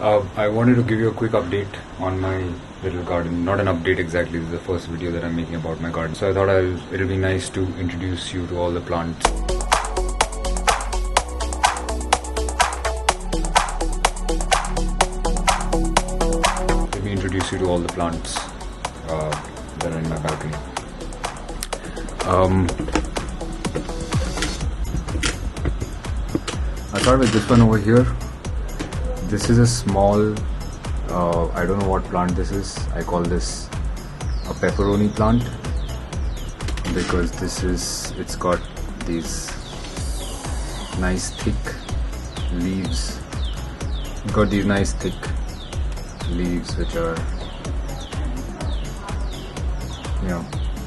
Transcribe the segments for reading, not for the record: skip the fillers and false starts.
I wanted to give you a quick update on my little garden. Not an update exactly, this is the first video that I'm making about my garden. So I thought it'll be nice to introduce you to all the plants. Let me introduce you to all the plants that are in my balcony. I'll start with this one over here. This is a small, I don't know what plant this is. I call this a pepperoni plant because it's got these nice thick leaves. It's got these nice thick leaves which are,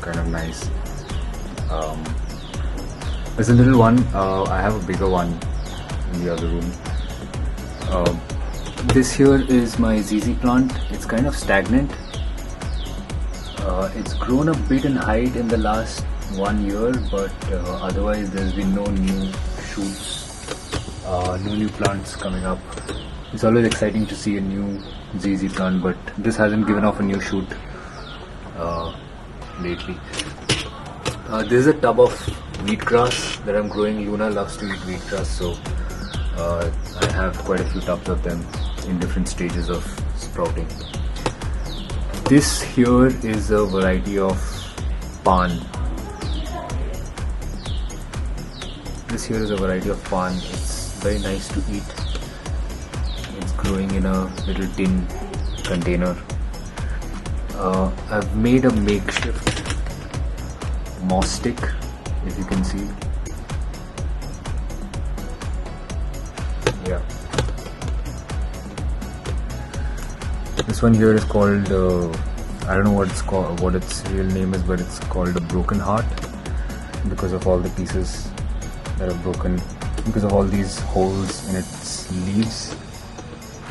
kind of nice. There's a little one. I have a bigger one in the other room. This here is my ZZ plant. It's kind of stagnant. It's grown a bit in height in the last 1 year, but otherwise there's been no new shoots, no new plants coming up. It's always exciting to see a new ZZ plant, but this hasn't given off a new shoot lately. This is a tub of wheatgrass that I'm growing. Luna loves to eat wheatgrass, so I have quite a few tubs of them in different stages of sprouting. This here is a variety of pan. This here is a variety of pan. It's very nice to eat. It's growing in a little tin container. I've made a makeshift moss stick, if you can see. Yeah. This one here is called, I don't know what it's called, what its real name is, but it's called a broken heart because of all the pieces that are broken, because of all these holes in its leaves.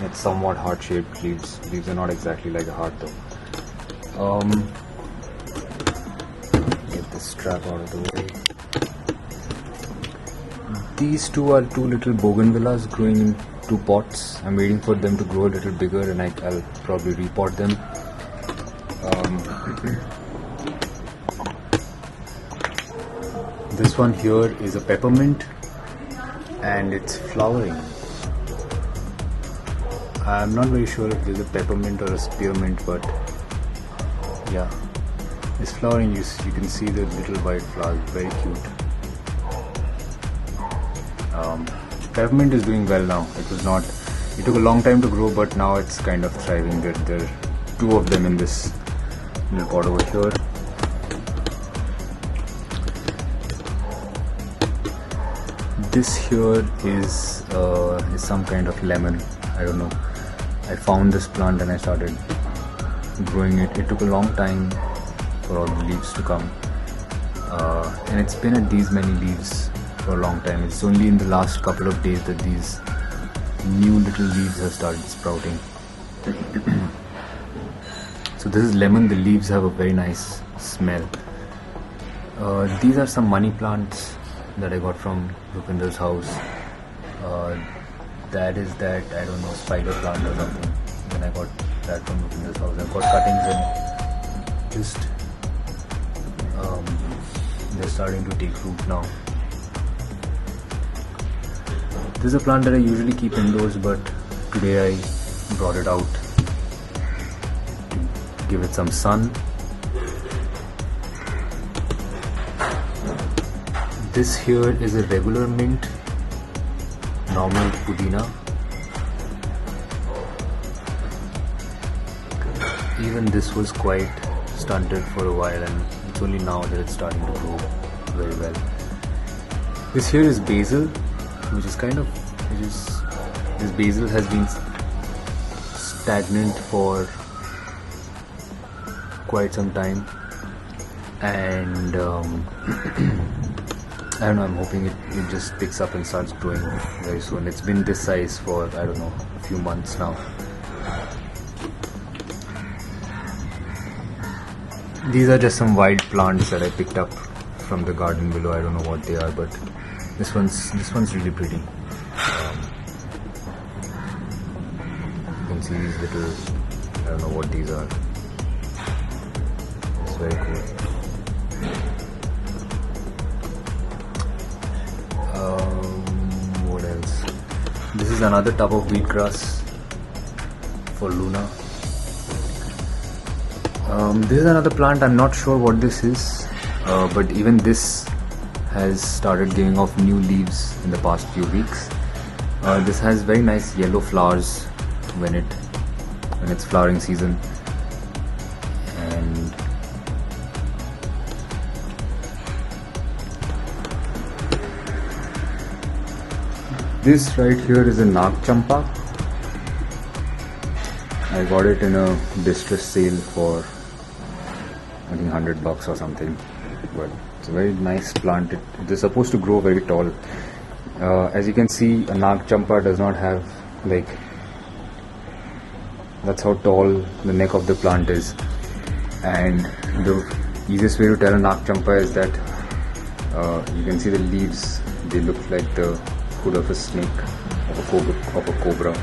It's somewhat heart-shaped leaves. Leaves are not exactly like a heart though. Get this strap out of the way. These two are two little bougainvilleas growing in 2 pots. I'm waiting for them to grow a little bigger and I'll probably repot them. This one here is a peppermint and it's flowering. I'm not very sure if this is a peppermint or a spearmint, but yeah, it's flowering. You can see the little white flowers, very cute. Peppermint is doing well now. It took a long time to grow, but now it's kind of thriving. There are 2 of them in this little pot over here. This here is some kind of lemon. I don't know. I found this plant and I started growing it. It took a long time for all the leaves to come, and it's been at these many leaves for a long time. It's only in the last couple of days that these new little leaves have started sprouting. So this is lemon. The leaves have a very nice smell. These are some money plants that I got from Rupender's house. That is that, I don't know, spider plant or something. Then I got that from Rupender's house. I've got cuttings and just they're starting to take root now. This is a plant that I usually keep indoors, but today I brought it out to give it some sun. This here is a regular mint, normal pudina. Even this was quite stunted for a while, and it's only now that it's starting to grow very well. This here is basil, which is this basil has been stagnant for quite some time, and I don't know, I'm hoping it just picks up and starts growing very soon. It's been this size for, I don't know, a few months now. These are just some wild plants that I picked up from the garden below. I don't know what they are, but this one's really pretty. can see these little, I don't know what these are. It's very cool. What else? This is another tub of wheatgrass for Luna. This is another plant. I'm not sure what this is, but even this has started giving off new leaves in the past few weeks. This has very nice yellow flowers when it's flowering season, and this right here is a Nag Champa. I got it in a distress sale for I think $100 or something, but it's a very nice plant. It is supposed to grow very tall. As you can see, a Nag Champa does not have, like, that's how tall the neck of the plant is, and the easiest way to tell a Nag Champa is that you can see the leaves, they look like the hood of a snake, of a cobra.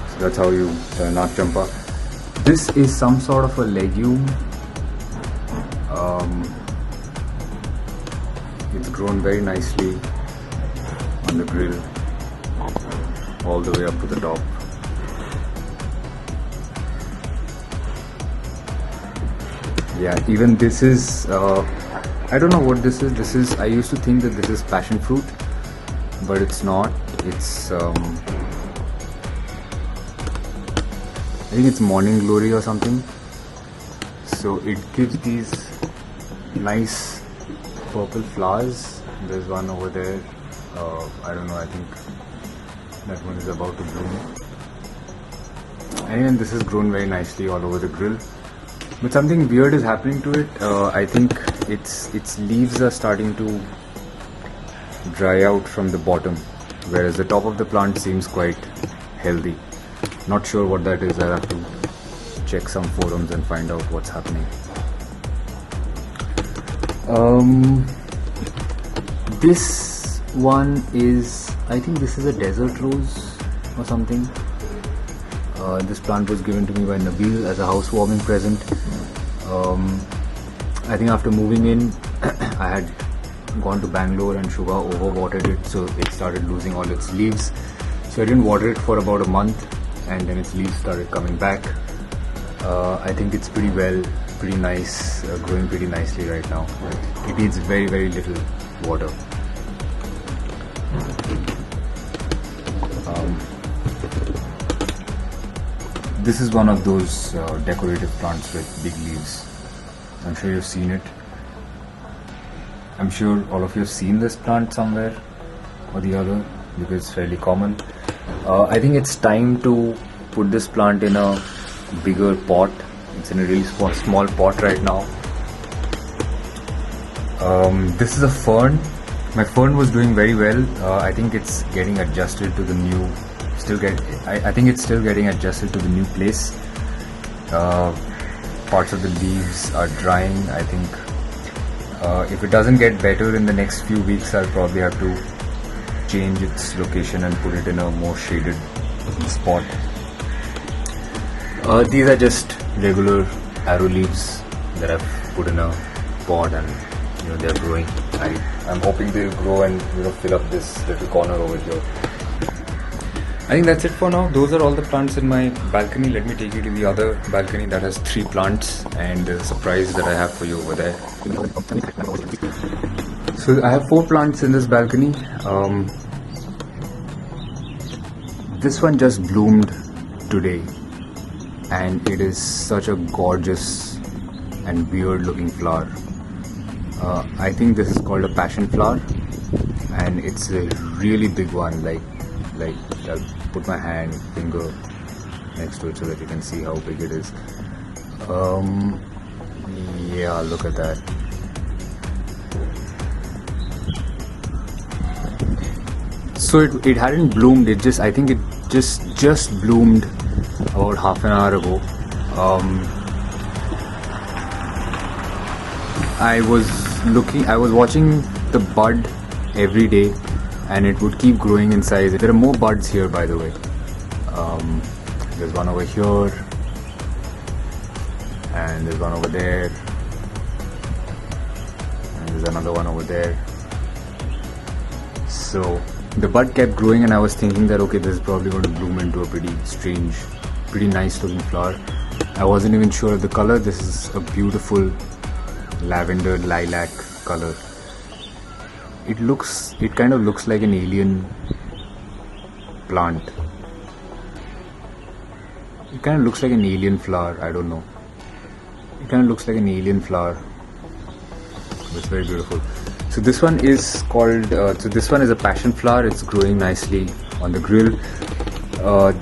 So that's how you tell a Nag Champa. This is some sort of a legume. It's grown very nicely on the grill all the way up to the top. Yeah, even this is, I don't know what this is. I used to think that this is passion fruit, but it's not. It's I think it's morning glory or something. So it gives these nice purple flowers. There's one over there. I don't know, I think that one is about to bloom. And this is grown very nicely all over the grill. But something weird is happening to it. I think its leaves are starting to dry out from the bottom, whereas the top of the plant seems quite healthy. Not sure what that is. I'll have to check some forums and find out what's happening. This one is, I think this is a desert rose or something. This plant was given to me by Nabil as a housewarming present. I think after moving in, I had gone to Bangalore and Shubha overwatered it, so it started losing all its leaves. So I didn't water it for about a month, and then its leaves started coming back. I think it's pretty nice, growing pretty nicely right now. It needs very, very little water. This is one of those decorative plants with big leaves. I'm sure you've seen it. I'm sure all of you have seen this plant somewhere or the other, because it's fairly common. I think it's time to put this plant in a bigger pot. It's in a really small pot right now. This is a fern. My fern was doing very well. I think it's getting adjusted to the new. I think it's still getting adjusted to the new place. Parts of the leaves are drying. I think if it doesn't get better in the next few weeks, I'll probably have to change its location and put it in a more shaded spot. These are just regular arrow leaves that I've put in a pot, and they're growing. I'm hoping they'll grow and fill up this little corner over here. I think that's it for now. Those are all the plants in my balcony. Let me take you to the other balcony that has 3 plants, and there's a surprise that I have for you over there. So I have 4 plants in this balcony. This one just bloomed today, and it is such a gorgeous and weird looking flower. I think this is called a passion flower, and it's a really big one. Like I'll put my finger next to it so that you can see how big it is. Yeah, look at that. So it hadn't bloomed. I think it just bloomed about half an hour ago. I was watching the bud every day and it would keep growing in size. There are more buds here, by the way. There's one over here, and there's one over there, and there's another one over there. So the bud kept growing, and I was thinking that okay, this is probably going to bloom into a pretty strange, pretty nice looking flower. I wasn't even sure of the color. This is a beautiful lavender lilac color. It kind of looks like an alien plant. It kind of looks like an alien flower. I don't know. It kind of looks like an alien flower. It's very beautiful. So this one is called. So this one is a passion flower. It's growing nicely on the grill.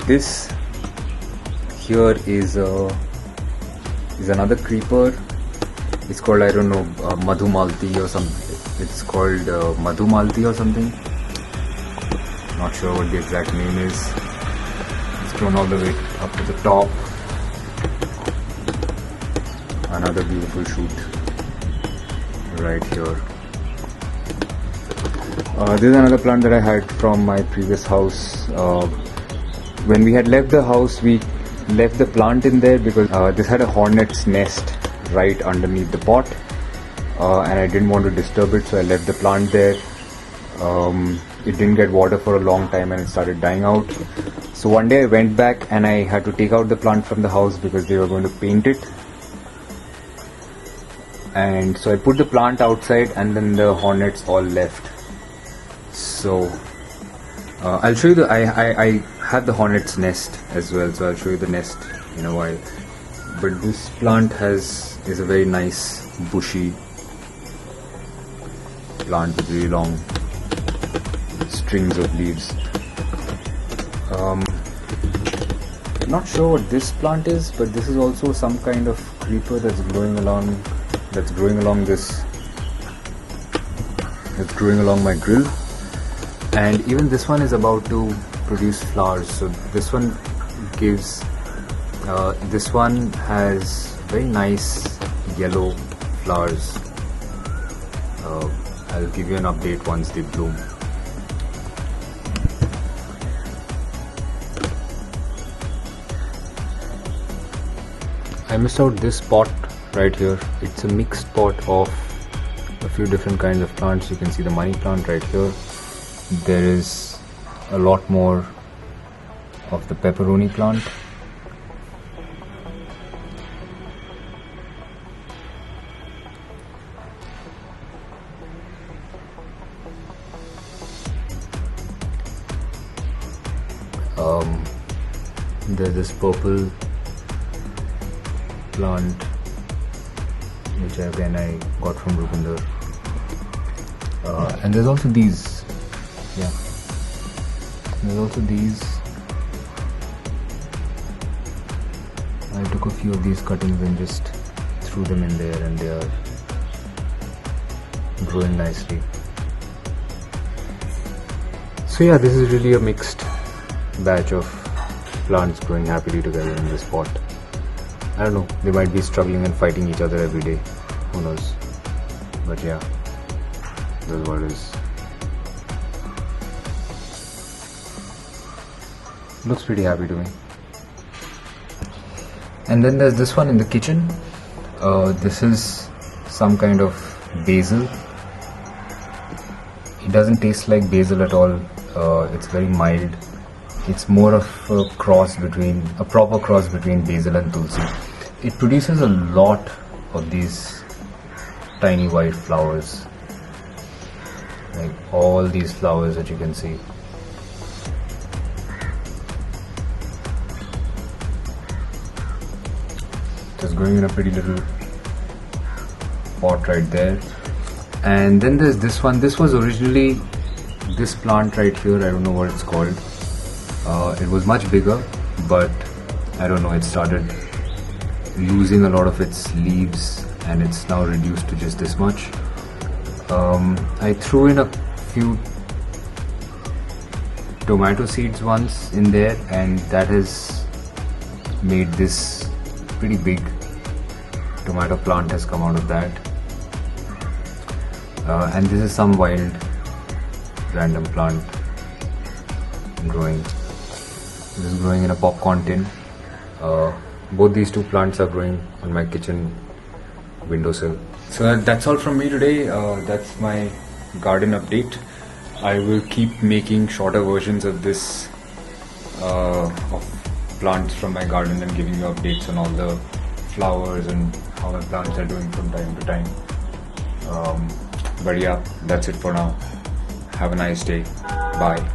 This here is another creeper. It's called, I don't know, Madhumalti or something. It's called Madhumalti or something. Not sure what the exact name is. It's grown all the way up to the top. Another beautiful shoot right here. This is another plant that I had from my previous house. When we had left the house, we left the plant in there because this had a hornet's nest right underneath the pot, and I didn't want to disturb it, so I left the plant there. It didn't get water for a long time and it started dying out. So one day I went back and I had to take out the plant from the house because they were going to paint it. And so I put the plant outside, and then the hornets all left. So I'll show you I have the hornet's nest as well, so I'll show you the nest in a while. But this plant is a very nice bushy plant with really long strings of leaves. Not sure what this plant is, but this is also some kind of creeper that's growing along my grill. And even this one is about to produce flowers. So this one has very nice yellow flowers. I'll give you an update once they bloom. I missed out this pot right here. It's a mixed pot of a few different kinds of plants. You can see the money plant right here. There is a lot more of the pepperoni plant. There's this purple plant which I got from Rupinder, and there's also these. Yeah, there's also these. I took a few of these cuttings and just threw them in there, and they are growing nicely. So yeah, this is really a mixed batch of plants growing happily together in this pot. I don't know, they might be struggling and fighting each other every day, who knows, but yeah, that's what it is. Looks pretty happy to me. And then there's this one in the kitchen. This is some kind of basil. It doesn't taste like basil at all. It's very mild. It's more of a proper cross between basil and tulsi. It produces a lot of these tiny white flowers, like all these flowers that you can see. Just growing in a pretty little pot right there. And then there's this one. This was originally this plant right here. I don't know what it's called. It was much bigger, but I don't know, it started losing a lot of its leaves and it's now reduced to just this much. I threw in a few tomato seeds once in there, and that has made this pretty big tomato plant has come out of that. And this is some wild random plant growing. This is growing in a popcorn tin. Both these two plants are growing on my kitchen windowsill. So that's all from me today. That's my garden update. I will keep making shorter versions of this of plants from my garden and giving you updates on all the flowers and how my plants are doing from time to time. But yeah, that's it for now. Have a nice day. Bye.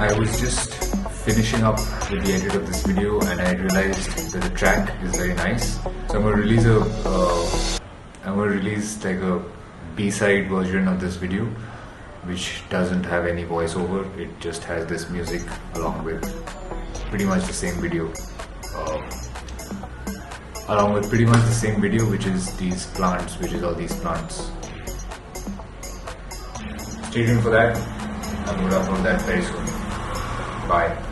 I was just finishing up with the edit of this video and I realized that the track is very nice. So I'm going to release like a B-side version of this video, which doesn't have any voiceover. It just has this music along with pretty much the same video. Which is these plants, all these plants. Stay tuned for that. I'm going to upload that very soon. Bye.